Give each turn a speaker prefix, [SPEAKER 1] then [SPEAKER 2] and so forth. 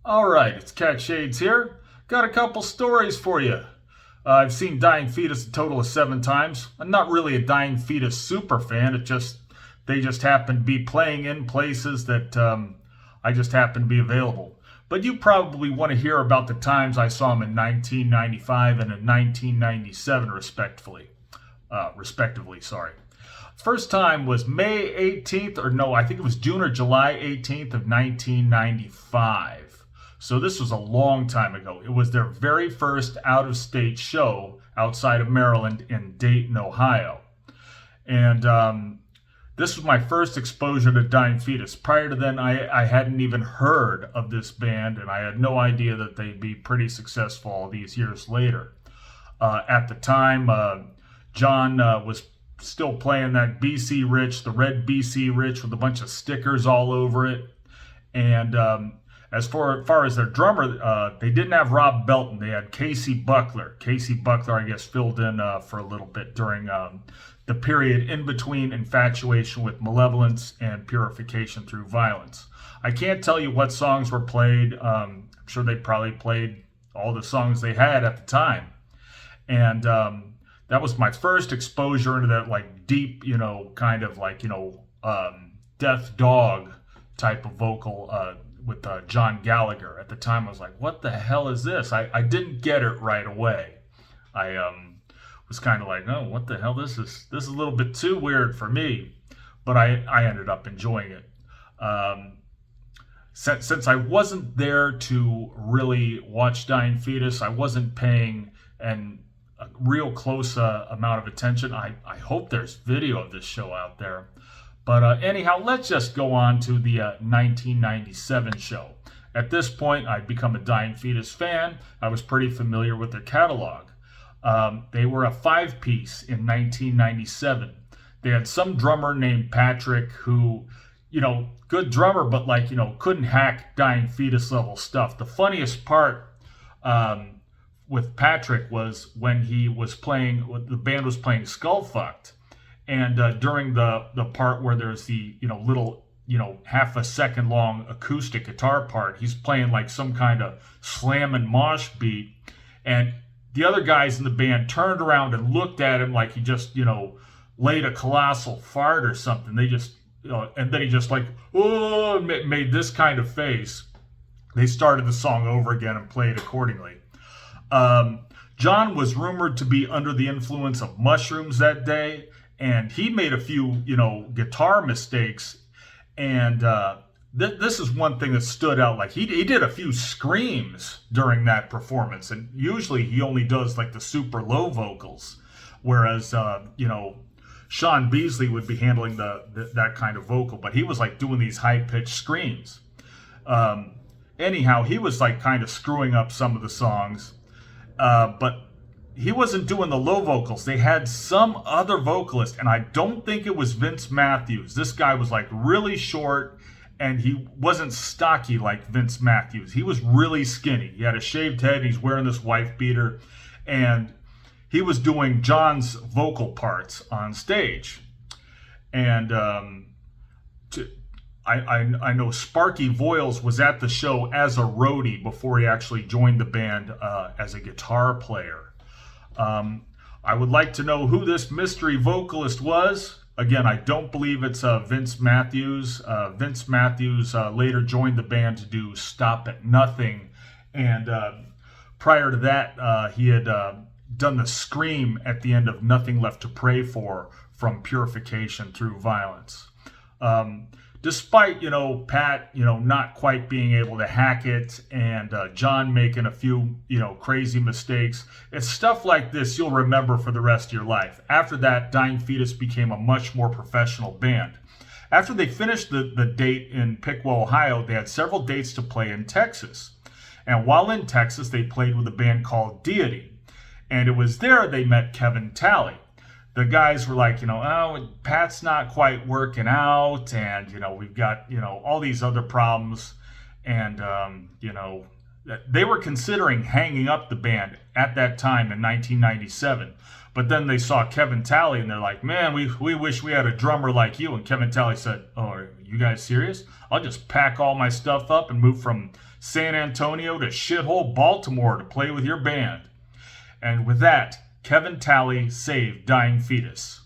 [SPEAKER 1] All right, it's Cat Shades here. Got a couple stories for you. I've seen Dying Fetus a total of 7 times. I'm not really a Dying Fetus super fan. They just happen to be playing in places that I just happen to be available. But you probably want to hear about the times I saw them in 1995 and in 1997, respectively. Sorry. First time was May 18th, or no, I think it was June or July 18th of 1995. So this was a long time ago. It was their very first out-of-state show outside of Maryland in Dayton, Ohio. And this was my first exposure to Dying Fetus. Prior to then, I hadn't even heard of this band, and I had no idea that they'd be pretty successful all these years later. At the time, John was still playing that BC Rich, the red BC Rich with a bunch of stickers all over it. And as far as their drummer, they didn't have Rob Belton. They had Casey Buckler. Casey Buckler, I guess, filled in for a little bit during the period in between Infatuation with Malevolence and Purification Through Violence. I can't tell you what songs were played. I'm sure they probably played all the songs they had at the time. And that was my first exposure into that like deep, kind of like, death dog type of vocal with John Gallagher. At the time, I was like, what the hell is this? I didn't get it right away. I was kind of like, oh, what the hell? This is a little bit too weird for me. But I ended up enjoying it. Since I wasn't there to really watch Dying Fetus, I wasn't paying a real close amount of attention. I hope there's video of this show out there. But anyhow, let's just go on to the 1997 show. At this point, I'd become a Dying Fetus fan. I was pretty familiar with their catalog. They were a 5-piece in 1997. They had some drummer named Patrick who, good drummer, but couldn't hack Dying Fetus level stuff. The funniest part with Patrick was when he was playing, the band was playing Skullfucked. And during the part where there's the, little, half a second long acoustic guitar part, he's playing like some kind of slam and mosh beat. And the other guys in the band turned around and looked at him like he just, laid a colossal fart or something. They just, and then he just like, oh, made this kind of face. They started the song over again and played accordingly. John was rumored to be under the influence of mushrooms that day. And he made a few, guitar mistakes. And this is one thing that stood out. Like he did a few screams during that performance. And usually he only does like the super low vocals. Whereas, Sean Beasley would be handling that kind of vocal. But he was like doing these high-pitched screams. Anyhow, he was like kind of screwing up some of the songs. But he wasn't doing the low vocals. They had some other vocalist, and I don't think it was Vince Matthews. This guy was like really short, and he wasn't stocky like Vince Matthews. He was really skinny. He had a shaved head, and he's wearing this wife beater, and he was doing John's vocal parts on stage. And I know Sparky Voiles was at the show as a roadie before he actually joined the band as a guitar player. I would like to know who this mystery vocalist was. Again, I don't believe it's Vince Matthews. Vince Matthews later joined the band to do Stop at Nothing. And prior to that, he had done the scream at the end of Nothing Left to Pray For from Purification Through Violence. Despite, Pat, not quite being able to hack it and John making a few, crazy mistakes, it's stuff like this you'll remember for the rest of your life. After that, Dying Fetus became a much more professional band. After they finished the date in Piqua, Ohio, they had several dates to play in Texas. And while in Texas, they played with a band called Deity. And it was there they met Kevin Talley. The guys were like, oh, Pat's not quite working out, and, we've got, all these other problems. And, they were considering hanging up the band at that time in 1997. But then they saw Kevin Talley, and they're like, man, we wish we had a drummer like you. And Kevin Talley said, oh, you guys serious? I'll just pack all my stuff up and move from San Antonio to shithole Baltimore to play with your band. And with that, Kevin Talley saved Dying Fetus.